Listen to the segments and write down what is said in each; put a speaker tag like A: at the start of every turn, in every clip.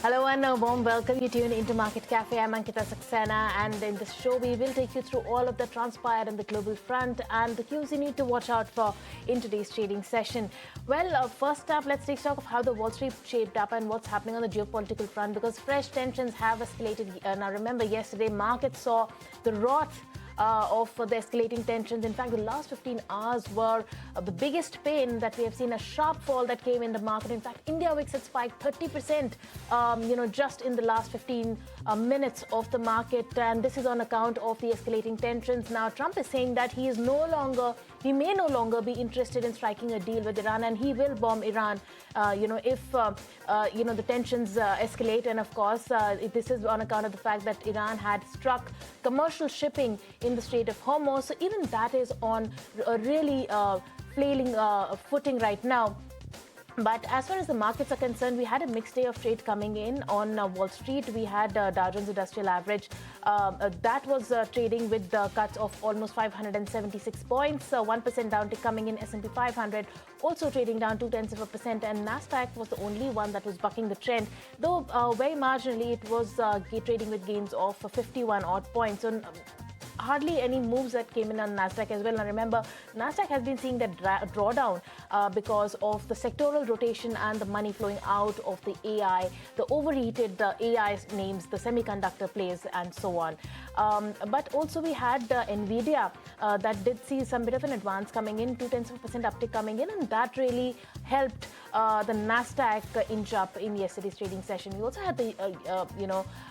A: Hello and a warm welcome. You tune into Market Cafe. I'm Ankita Saxena, and in this show we will take you through all of the transpired on the global front and the cues you need to watch out for in today's trading session. Well, first up, let's take stock of how the Wall Street shaped up and what's happening on the geopolitical front, because fresh tensions have escalated. Now remember, yesterday markets saw the wrath of the escalating tensions. In fact, the last 15 hours were the biggest pain that we have seen, a sharp fall that came in the market. In fact, India VIX had spiked 30%, just in the last 15 minutes of the market. And this is on account of the escalating tensions. Now, Trump is saying that he may no longer be interested in striking a deal with Iran, and he will bomb Iran, if the tensions escalate. And of course, this is on account of the fact that Iran had struck commercial shipping in the Strait of Hormuz. So even that is on a really flailing footing right now. But as far as the markets are concerned, we had a mixed day of trade coming in on Wall Street. We had Dow Jones Industrial Average that was trading with cuts of almost 576 points, 1% down tick coming in. S&P 500 also trading down 0.2%, and Nasdaq was the only one that was bucking the trend, though very marginally it was trading with gains of 51 odd points. So hardly any moves that came in on Nasdaq as well. Now remember, Nasdaq has been seeing that drawdown because of the sectoral rotation and the money flowing out of the AI, the overheated AI names, the semiconductor plays, and so on. But also we had Nvidia that did see some bit of an advance coming in, 0.2% uptick coming in, and that really helped the Nasdaq inch up in yesterday's trading session. We also had the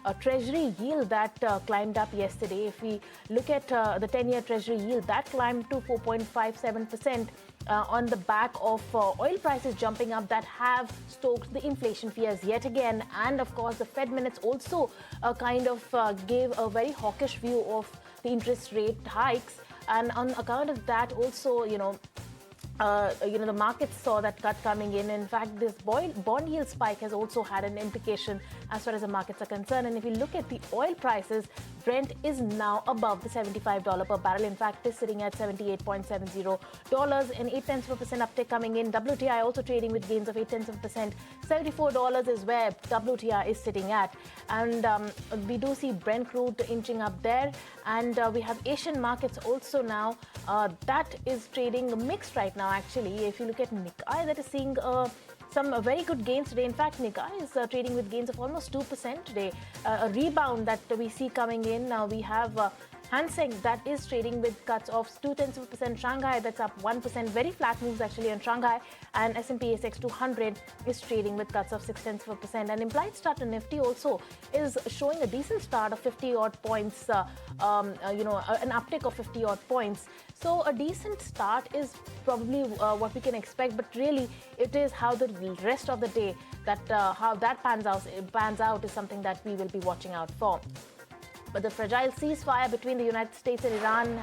A: a treasury yield that climbed up yesterday. If we look at the 10-year treasury yield, that climbed to 4.57% on the back of oil prices jumping up that have stoked the inflation fears yet again. And of course, the Fed minutes also gave a very hawkish view of the interest rate hikes. And on account of that also, the markets saw that cut coming in. In fact, this bond yield spike has also had an implication as far as the markets are concerned. And if you look at the oil prices, Brent is now above the $75 per barrel. In fact, it's sitting at $78.70, and 0.8% uptick coming in. WTI also trading with gains of 0.8%. $74 is where WTI is sitting at. And we do see Brent crude inching up there. And we have Asian markets also now. That is trading mixed right now, actually. If you look at Nikkei, that is seeing some very good gains today. In fact, Nikkei is trading with gains of almost 2% today. A rebound that we see coming in. Now we have Hang Seng that is trading with cuts of 0.2%. Shanghai that's up 1%. Very flat moves actually on Shanghai. And S&P ASX 200 is trading with cuts of 0.6%. And implied start on Nifty also is showing a decent start of 50 odd points. An uptick of 50 odd points. So a decent start is probably what we can expect, but really it is how the rest of the day how that pans out is something that we will be watching out for. But the fragile ceasefire between the United States and Iran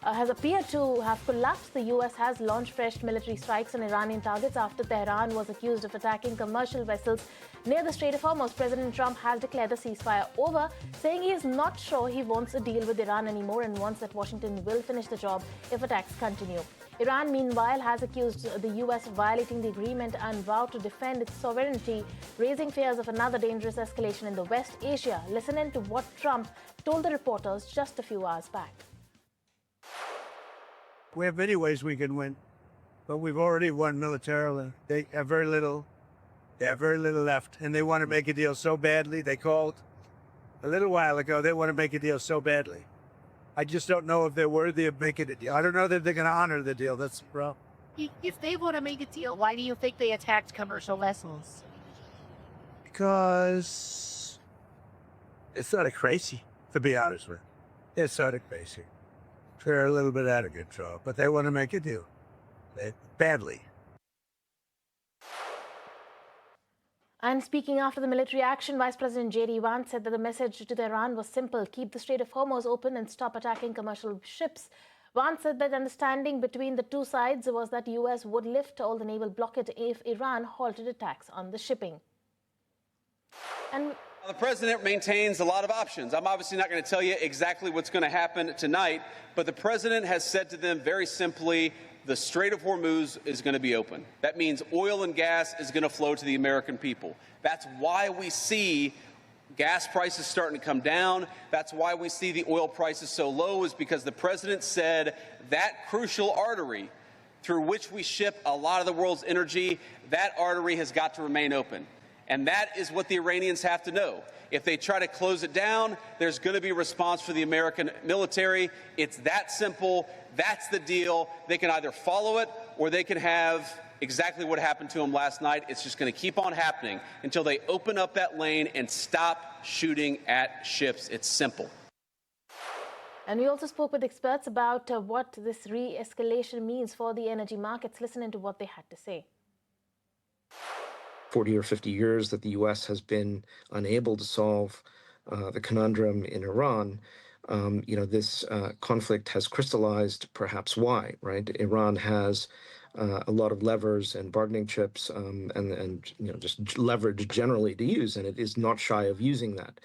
A: has appeared to have collapsed. The U.S. has launched fresh military strikes on Iranian targets after Tehran was accused of attacking commercial vessels near the Strait of Hormuz. President Trump has declared the ceasefire over, saying he is not sure he wants a deal with Iran anymore and wants that Washington will finish the job if attacks continue. Iran, meanwhile, has accused the U.S. of violating the agreement and vowed to defend its sovereignty, raising fears of another dangerous escalation in the West Asia. Listen in to what Trump told the reporters just a few hours back.
B: We have many ways we can win, but we've already won militarily. They have very little left, and they want to make a deal so badly. They called a little while ago, they want to make a deal so badly. I just don't know if they're worthy of making a deal. I don't know that they're going to honor the deal. That's the problem.
C: If they want to make a deal, why do you think they attacked commercial vessels?
B: Because it's sort of crazy, to be honest with you. It's sort of crazy. They're a little bit out of control, but they want to make a deal. Badly.
A: And speaking after the military action, Vice President J.D. Vance said that the message to Tehran was simple: keep the Strait of Hormuz open and stop attacking commercial ships. Vance said that understanding between the two sides was that U.S. would lift all the naval blockade if Iran halted attacks on the shipping. And
D: the president maintains a lot of options. I'm obviously not going to tell you exactly what's going to happen tonight, but the president has said to them very simply, the Strait of Hormuz is going to be open. That means oil and gas is going to flow to the American people. That's why we see gas prices starting to come down. That's why we see the oil prices so low, is because the president said that crucial artery through which we ship a lot of the world's energy, that artery has got to remain open. And that is what the Iranians have to know. If they try to close it down, there's going to be a response for the American military. It's that simple. That's the deal. They can either follow it or they can have exactly what happened to them last night. It's just going to keep on happening until they open up that lane and stop shooting at ships. It's simple.
A: And we also spoke with experts about what this re-escalation means for the energy markets. Listen into what they had to say.
E: 40 or 50 years that the U.S. has been unable to solve the conundrum in Iran, this conflict has crystallized perhaps why, right? Iran has a lot of levers and bargaining chips and just leverage generally to use, and it is not shy of using that.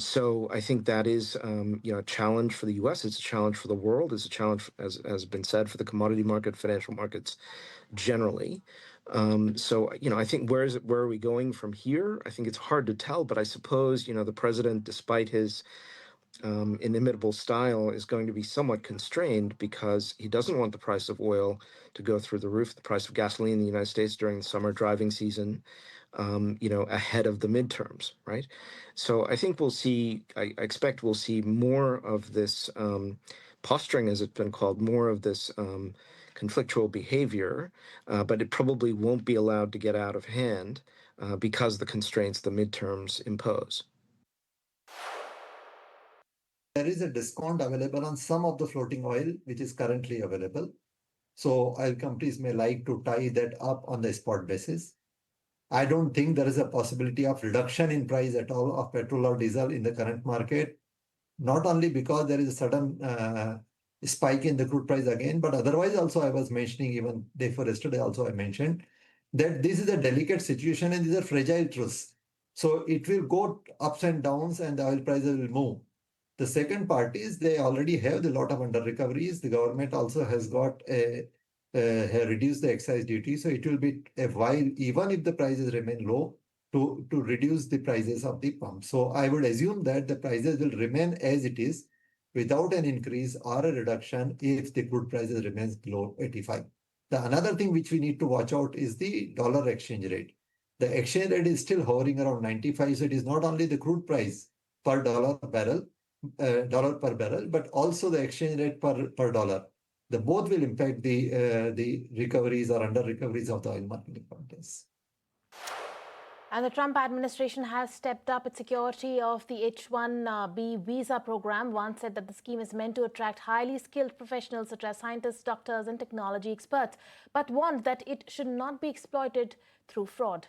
E: So I think that is, a challenge for the U.S. It's a challenge for the world. It's a challenge, as has been said, for the commodity market, financial markets generally. I think where are we going from here? I think it's hard to tell, but I suppose, the president, despite his inimitable style, is going to be somewhat constrained because he doesn't want the price of oil to go through the roof, the price of gasoline in the United States during the summer driving season, ahead of the midterms, right? So I think I expect we'll see more of this posturing, as it's been called, more of this conflictual behavior, but it probably won't be allowed to get out of hand because the constraints the midterms impose.
F: There is a discount available on some of the floating oil, which is currently available. So oil companies may like to tie that up on the spot basis. I don't think there is a possibility of reduction in price at all of petrol or diesel in the current market, not only because there is a sudden spike in the crude price again, but otherwise also I was mentioning, even day before yesterday also I mentioned, that this is a delicate situation and these are fragile truths. So it will go ups and downs and the oil prices will move. The second part is they already have a lot of under recoveries. The government also has got reduced the excise duty. So it will be a while, even if the prices remain low, to reduce the prices of the pump. So I would assume that the prices will remain as it is without an increase or a reduction if the crude prices remains below 85. The another thing which we need to watch out is the dollar exchange rate. The exchange rate is still hovering around 95. So it is not only the crude price per dollar per barrel, but also the exchange rate per dollar. The both will impact the recoveries or under recoveries of the oil marketing companies.
A: And the Trump administration has stepped up its security of the H-1B visa program. One said that the scheme is meant to attract highly skilled professionals such as scientists, doctors, and technology experts, but warned that it should not be exploited through fraud.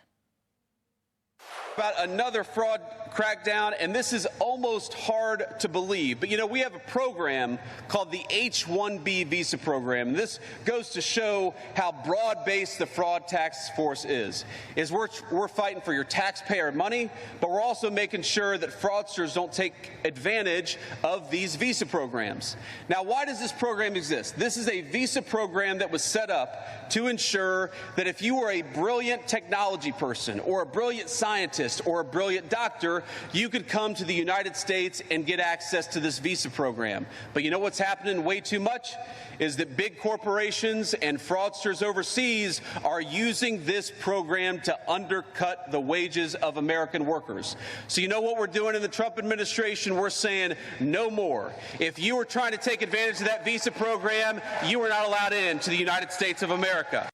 D: About another fraud crackdown, and this is almost hard to believe. But, we have a program called the H-1B visa program. This goes to show how broad-based the fraud task force is. We're fighting for your taxpayer money, but we're also making sure that fraudsters don't take advantage of these visa programs. Now, why does this program exist? This is a visa program that was set up to ensure that if you were a brilliant technology person or a brilliant scientist or a brilliant doctor, you could come to the United States and get access to this visa program. But you know what's happening way too much? Is that big corporations and fraudsters overseas are using this program to undercut the wages of American workers. So you know what we're doing in the Trump administration? We're saying no more. If you were trying to take advantage of that visa program, you are not allowed in to the United States of America.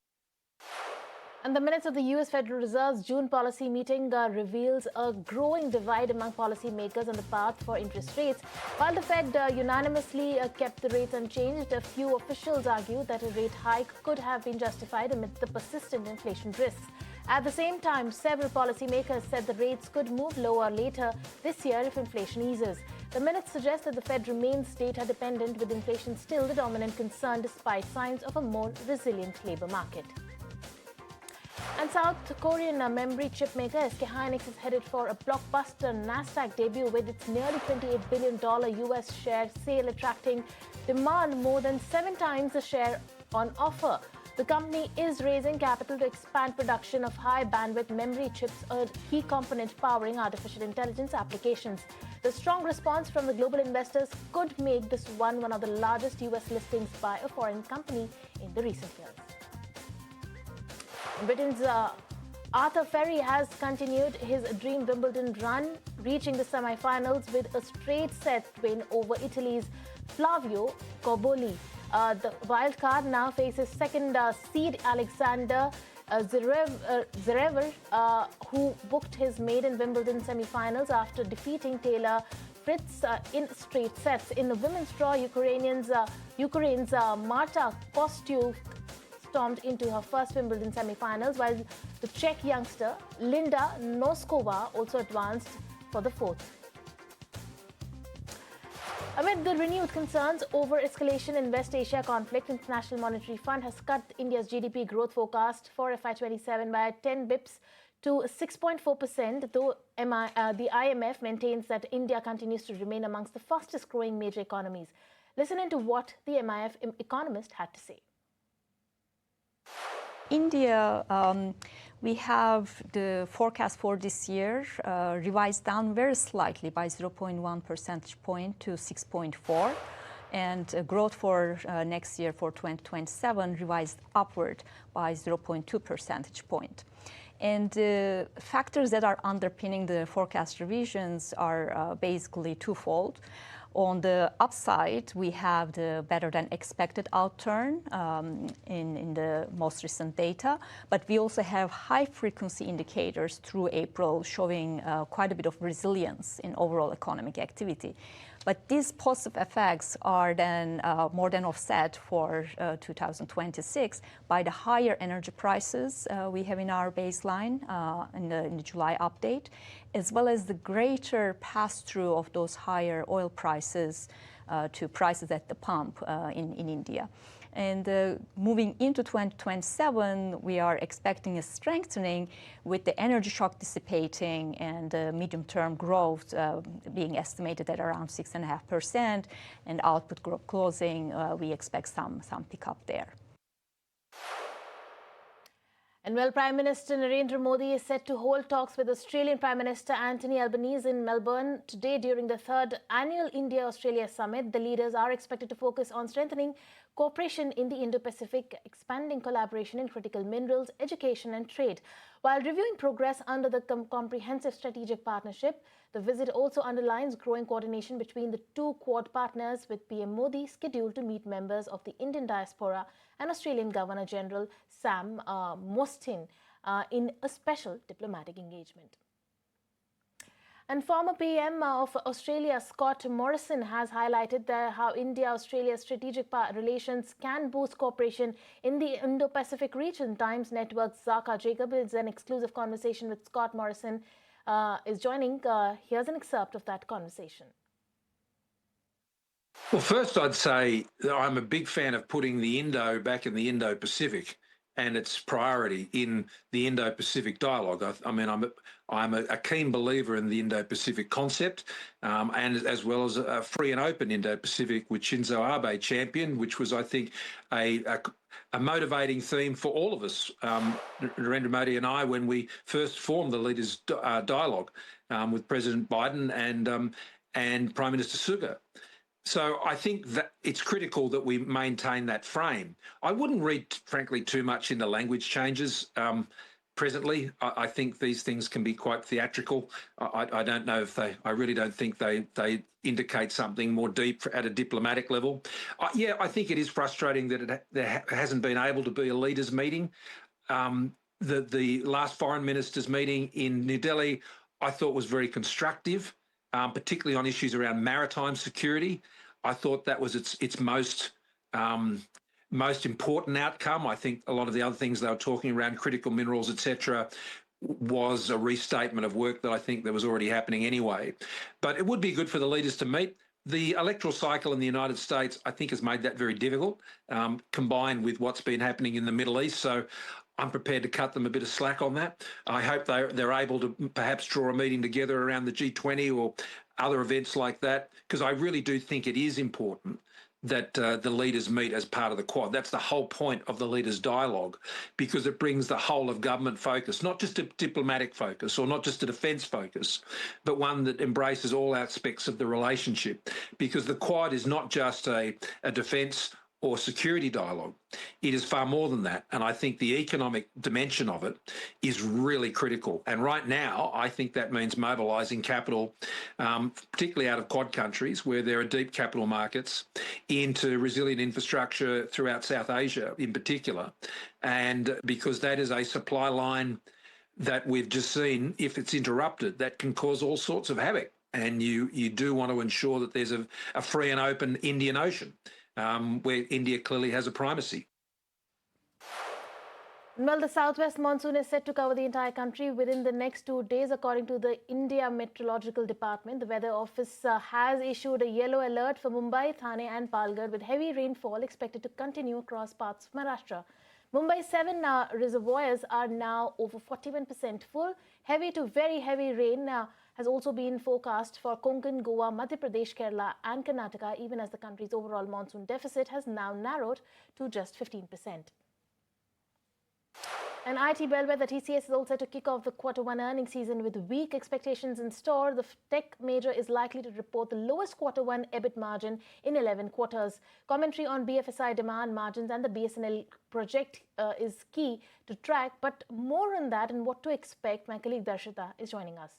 A: And the minutes of the U.S. Federal Reserve's June policy meeting reveals a growing divide among policymakers on the path for interest rates. While the Fed unanimously kept the rates unchanged, a few officials argue that a rate hike could have been justified amid the persistent inflation risks. At the same time, several policymakers said the rates could move lower later this year if inflation eases. The minutes suggest that the Fed remains data-dependent, with inflation still the dominant concern despite signs of a more resilient labor market. And South Korean memory chip maker SK Hynix is headed for a blockbuster Nasdaq debut with its nearly $28 billion US share sale attracting demand more than 7 times the share on offer. The company is raising capital to expand production of high-bandwidth memory chips, a key component powering artificial intelligence applications. The strong response from the global investors could make this one of the largest U.S. listings by a foreign company in the recent years. Britain's Arthur Ferry has continued his dream Wimbledon run, reaching the semi-finals with a straight-set win over Italy's Flavio Cobolli. The wild card now faces second seed Alexander Zverev, who booked his maiden Wimbledon semi-finals after defeating Taylor Fritz in straight sets. In the women's draw, Ukraine's Marta Kostyuk stormed into her first Wimbledon semi-finals, while the Czech youngster Linda Noskova also advanced for the fourth. Amid the renewed concerns over escalation in West Asia conflict, International Monetary Fund has cut India's GDP growth forecast for FY27 by 10 bips to 6.4%, though the IMF maintains that India continues to remain amongst the fastest growing major economies. Listen into what the MIF economist had to say.
G: India, we have the forecast for this year revised down very slightly by 0.1 percentage point to 6.4, and growth for next year for 2027 revised upward by 0.2 percentage point. And the factors that are underpinning the forecast revisions are basically twofold. On the upside, we have the better than expected outturn in the most recent data, but we also have high frequency indicators through April showing quite a bit of resilience in overall economic activity. But these positive effects are then more than offset for 2026 by the higher energy prices we have in our baseline in the July update, as well as the greater pass-through of those higher oil prices to prices at the pump in India. And moving into 2027, we are expecting a strengthening with the energy shock dissipating and medium-term growth being estimated at around 6.5%, and output growth closing, we expect some pickup there.
A: And well, Prime Minister Narendra Modi is set to hold talks with Australian Prime Minister Anthony Albanese in Melbourne today during the third annual India-Australia Summit. The leaders are expected to focus on strengthening cooperation in the Indo-Pacific, expanding collaboration in critical minerals, education and trade. While reviewing progress under the Comprehensive Strategic Partnership, the visit also underlines growing coordination between the two Quad partners, with PM Modi scheduled to meet members of the Indian diaspora and Australian Governor-General Sam Mostyn in a special diplomatic engagement. And former PM of Australia, Scott Morrison, has highlighted how India-Australia strategic relations can boost cooperation in the Indo-Pacific region. Times Network's Zaka Jacob is an exclusive conversation with Scott Morrison is joining. Here's an excerpt of that conversation.
H: Well, first I'd say that I'm a big fan of putting the Indo back in the Indo-Pacific and its priority in the Indo-Pacific dialogue. I mean, I'm a keen believer in the Indo-Pacific concept, and as well as a free and open Indo-Pacific, which Shinzo Abe championed, which was, I think, a motivating theme for all of us, Narendra Modi and I, when we first formed the Leaders' Dialogue with President Biden and Prime Minister Suga. So I think that it's critical that we maintain that frame. I wouldn't read, frankly, too much into language changes presently. I think these things can be quite theatrical. I don't know if I really don't think they indicate something more deep at a diplomatic level. Yeah, I think it is frustrating that there hasn't been able to be a leaders meeting. The last foreign ministers meeting in New Delhi, I thought was very constructive. Particularly on issues around maritime security. I thought that was its most important outcome. I think a lot of the other things they were talking around critical minerals, etc., was a restatement of work that I think that was already happening anyway. But it would be good for the leaders to meet. The electoral cycle in the United States, I think, has made that very difficult, combined with what's been happening in the Middle East. So I'm prepared to cut them a bit of slack on that. I hope they're able to perhaps draw a meeting together around the G20 or other events like that, because I really do think it is important that the leaders meet as part of the Quad. That's the whole point of the leaders' dialogue, because it brings the whole of government focus, not just a diplomatic focus or not just a defence focus, but one that embraces all aspects of the relationship. Because the Quad is not just a defence or security dialogue. It is far more than that. And I think the economic dimension of it is really critical. And right now, I think that means mobilising capital, particularly out of Quad countries where there are deep capital markets, into resilient infrastructure throughout South Asia in particular. And because that is a supply line that we've just seen, if it's interrupted, that can cause all sorts of havoc. And you do want to ensure that there's a free and open Indian Ocean, where India clearly has a primacy.
A: Well, the southwest monsoon is set to cover the entire country within the next 2 days, according to the India Meteorological Department. The Weather Office has issued a yellow alert for Mumbai, Thane and Palghar, with heavy rainfall expected to continue across parts of Maharashtra. Mumbai's 7 reservoirs are now over 41% full. Heavy to very heavy rain has also been forecast for Konkan, Goa, Madhya Pradesh, Kerala and Karnataka, even as the country's overall monsoon deficit has now narrowed to just 15%. An IT bellwether, TCS, is all set to kick off the Q1 earnings season with weak expectations in store. The tech major is likely to report the lowest Q1 EBIT margin in 11 quarters. Commentary on BFSI demand margins and the BSNL project is key to track, but more on that and what to expect, my colleague Darshita is joining us.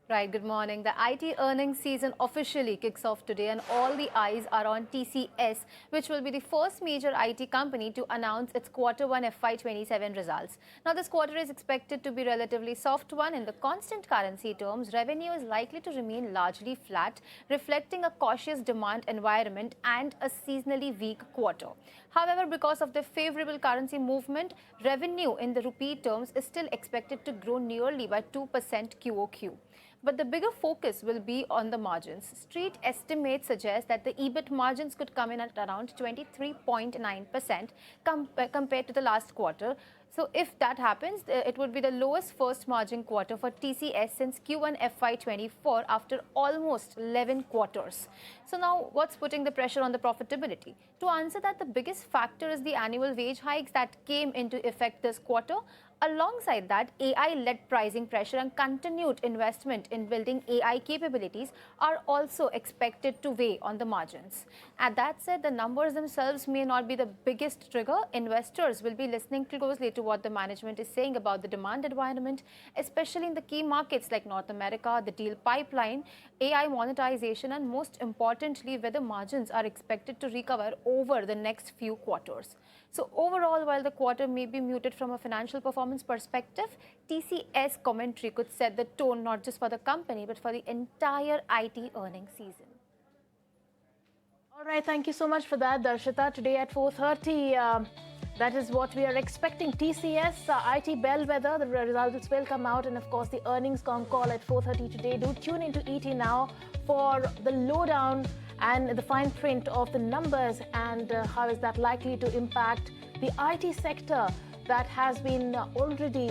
I: Right, good morning. The IT earnings season officially kicks off today and all the eyes are on TCS, which will be the first major IT company to announce its Q1 FY27 results. Now, this quarter is expected to be relatively soft one. In the constant currency terms, revenue is likely to remain largely flat, reflecting a cautious demand environment and a seasonally weak quarter. However, because of the favorable currency movement, revenue in the rupee terms is still expected to grow nearly by 2% QOQ. But the bigger focus will be on the margins. Street estimates suggest that the EBIT margins could come in at around 23.9% compared to the last quarter. So if that happens, it would be the lowest first margin quarter for TCS since Q1 FY24 after almost 11 quarters. So now what's putting the pressure on the profitability? To answer that, the biggest factor is the annual wage hikes that came into effect this quarter. Alongside that, AI-led pricing pressure and continued investment in building AI capabilities are also expected to weigh on the margins. And that said, the numbers themselves may not be the biggest trigger. Investors will be listening closely to what the management is saying about the demand environment, especially in the key markets like North America, the deal pipeline, AI monetization, and most importantly, whether margins are expected to recover over the next few quarters. So overall, while the quarter may be muted from a financial performance perspective, TCS commentary could set the tone not just for the company, but for the entire IT earnings season.
A: All right, thank you so much for that, Darshita. Today at 4:30, that is what we are expecting. TCS, IT bellwether, the results will come out, and of course the earnings con call at 4:30 today. Do tune into ET Now for the lowdown and the fine print of the numbers and how is that likely to impact the IT sector that has been already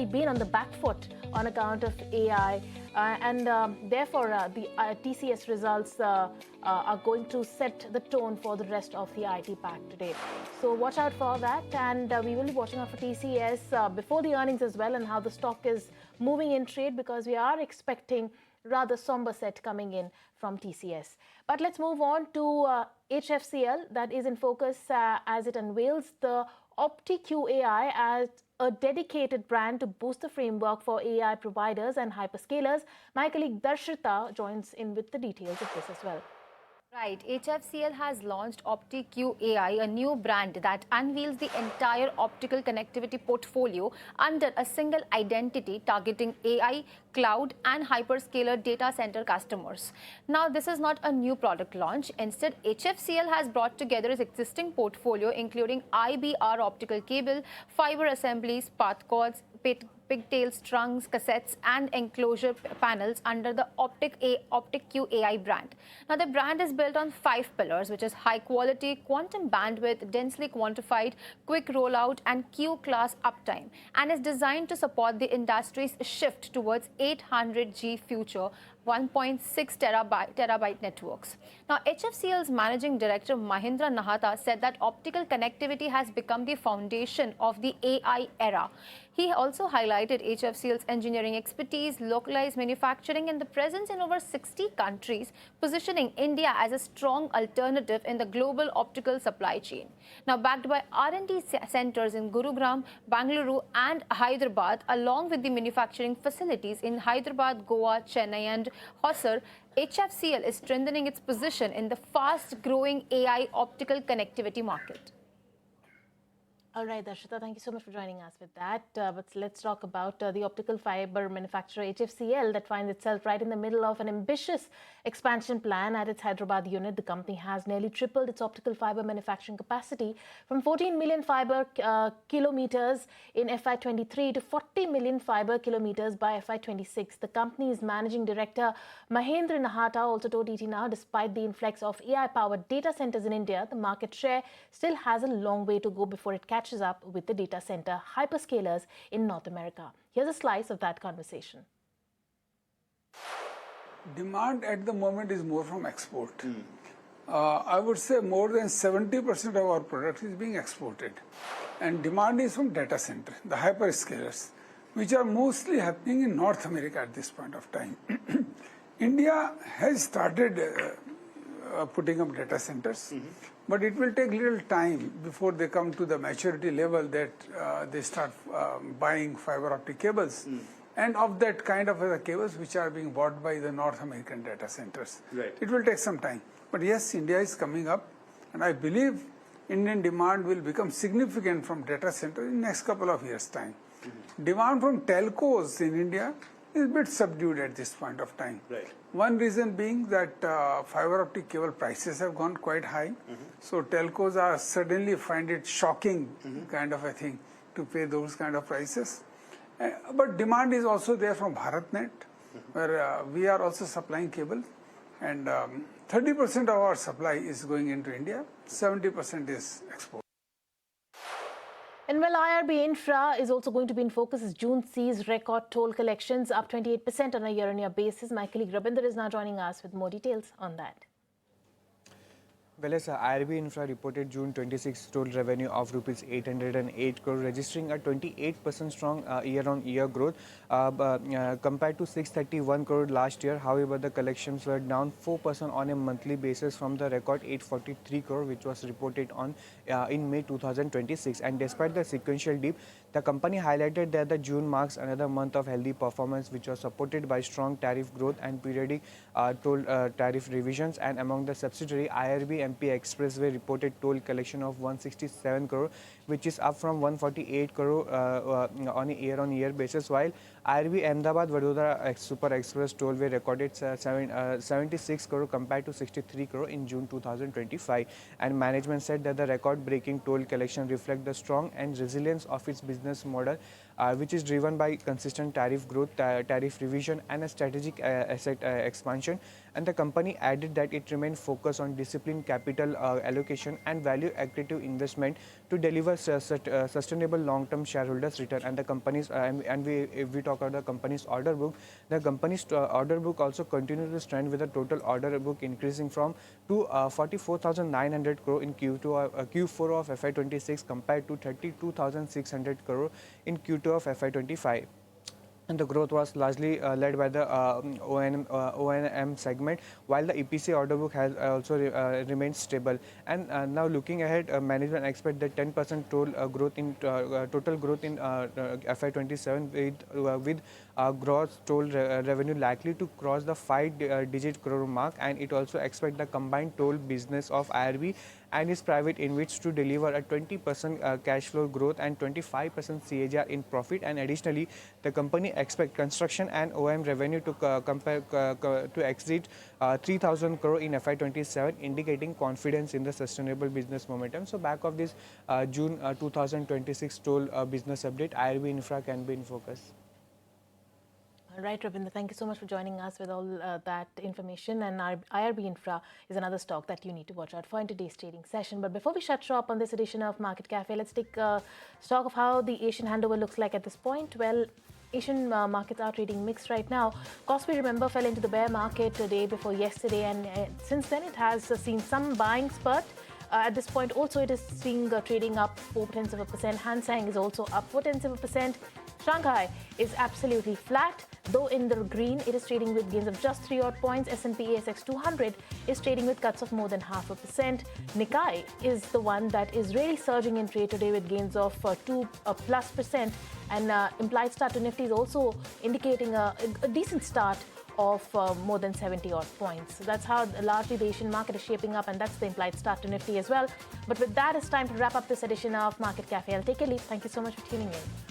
A: been on the back foot on account of AI, and therefore the TCS results are going to set the tone for the rest of the IT pack today. So watch out for that, and we will be watching out for TCS before the earnings as well, and how the stock is moving in trade, because we are expecting rather somber set coming in from TCS. But let's move on to HFCL, that is in focus as it unveils the OptiQ AI as a dedicated brand to boost the framework for AI providers and hyperscalers. My colleague Darshita joins in with the details of this as well.
I: Right, HFCL has launched OptiQ AI, a new brand that unveils the entire optical connectivity portfolio under a single identity, targeting AI, cloud and hyperscaler data center customers. Now, this is not a new product launch. Instead, HFCL has brought together its existing portfolio, including IBR optical cable, fiber assemblies, path cords, pigtails, trunks, cassettes and enclosure panels under the OptiQ AI brand. Now, the brand is built on 5 pillars, which is high quality, quantum bandwidth, densely quantified, quick rollout and Q-class uptime, and is designed to support the industry's shift towards 800G future 1.6 terabyte networks. Now, HFCL's managing director Mahindra Nahata said that optical connectivity has become the foundation of the AI era. He also highlighted HFCL's engineering expertise, localized manufacturing, and the presence in over 60 countries, positioning India as a strong alternative in the global optical supply chain. Now, backed by R&D centers in Gurugram, Bangalore, and Hyderabad, along with the manufacturing facilities in Hyderabad, Goa, Chennai, and Hosur, HFCL is strengthening its position in the fast-growing AI optical connectivity market.
A: All right, Darshita, thank you so much for joining us with that. But let's talk about the optical fiber manufacturer HFCL that finds itself right in the middle of an ambitious expansion plan at its Hyderabad unit. The company has nearly tripled its optical fiber manufacturing capacity from 14 million fiber kilometers in FY23 to 40 million fiber kilometers by FY26. The company's managing director Mahendra Nahata also told ET Now, despite the influx of AI-powered data centers in India, the market share still has a long way to go before it catches up with the data center hyperscalers in North America. Here's a slice of that conversation.
J: Demand at the moment is more from export. I would say more than 70% of our product is being exported. And demand is from data center, the hyperscalers, which are mostly happening in North America at this point of time. India has started putting up data centers, but it will take little time before they come to the maturity level that they start buying fiber optic cables. And of that kind of cables which are being bought by the North American data centers. Right. It will take some time. But yes, India is coming up, and I believe Indian demand will become significant from data center in next couple of years' time. Demand from telcos in India is a bit subdued at this point of time. Right. One reason being that fiber optic cable prices have gone quite high. So telcos are suddenly find it shocking kind of a thing to pay those kind of prices. But demand is also there from BharatNet, where we are also supplying cable. And 30% of our supply is going into India, 70% is export.
A: And well, IRB Infra is also going to be in focus as June sees record toll collections up 28% on a year-on-year basis. My colleague Rabinder is now joining us with more details on that.
K: Well, as IRB Infra reported June 26 total revenue of rupees 808 crore, registering a 28% strong year-on-year growth compared to 631 crore last year. However, the collections were down 4% on a monthly basis from the record 843 crore, which was reported on in May 2026. And despite the sequential dip, the company highlighted that the June marks another month of healthy performance, which was supported by strong tariff growth and periodic toll tariff revisions. And among the subsidiary, IRB MP Expressway reported toll collection of 167 crore, which is up from 148 crore on a year-on-year basis, while IRB Ahmedabad Vadodara Super Express tollway recorded 76 crore compared to 63 crore in June 2025. And management said that the record-breaking toll collection reflect the strong and resilience of its business model, which is driven by consistent tariff growth, tariff revision, and a strategic asset expansion. And the company added that it remained focused on disciplined capital allocation and value-accretive investment to deliver sustainable long-term shareholders' return. And the company's if we talk about the company's order book, the company's order book also continued to strengthen, with the total order book increasing from to 44,900 crore in Q4 of FY26 compared to 32,600 crore in Q2 of FY25. And the growth was largely led by the O&M segment, while the EPC order book has also remained stable. And now looking ahead, management expect that 10% total growth in FY27 with gross toll revenue likely to cross the 5-digit crore mark. And it also expect the combined toll business of IRB and its private InvITs to deliver a 20% cash flow growth and 25% CAGR in profit. And additionally, the company expect construction and OM revenue to exceed 3,000 crore in FY27, indicating confidence in the sustainable business momentum. So back of this June 2026 toll business update, IRB Infra can be in focus.
A: All right, Rabinder, thank you so much for joining us with all that information. And IRB Infra is another stock that you need to watch out for in today's trading session. But before we shut shop on this edition of Market Cafe, let's take stock of how the Asian handover looks like at this point. Well, Asian markets are trading mixed right now. Kospi, remember, fell into the bear market the day before yesterday, and since then it has seen some buying spurt. At this point, also, it is seeing trading up 0.4%. Hang Seng is also up 0.4%. Shanghai is absolutely flat, though in the green. It is trading with gains of just 3 odd points. S&P ASX 200 is trading with cuts of more than 0.5%. Nikkei is the one that is really surging in trade today with gains of 2+%. And implied start to Nifty is also indicating a decent start of more than 70 odd points. So that's how largely the Asian market is shaping up, and that's the implied start to Nifty as well. But with that, it's time to wrap up this edition of Market Cafe. I'll take a leave. Thank you so much for tuning in.